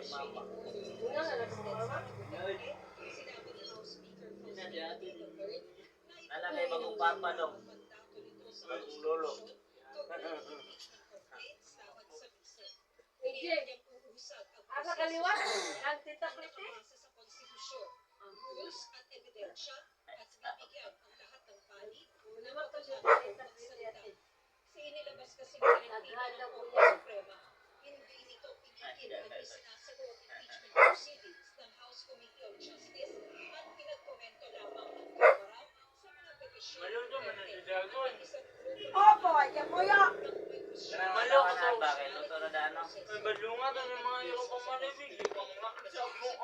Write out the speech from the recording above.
yung mama. Una nga lang mga mama. Nana may bagong papa daw. Bagong lolo. AJ, asa kaliwa? Ang tita Priti? Naman to siya tita Priti ate. Inilabas kasi ng Nagrada po ng yan. Suprema, hindi nito pinigil ang isinasagot impeachment proceedings ng House Committee on Justice at pinagkomento lamang ng Kamara sa mga petisyon. Maluto man ang idagol. Opo, yan po yan. Maloko sa bakit? Luto na dano. May balunga doon yung mga Europa malibig. Yung mga nakasabong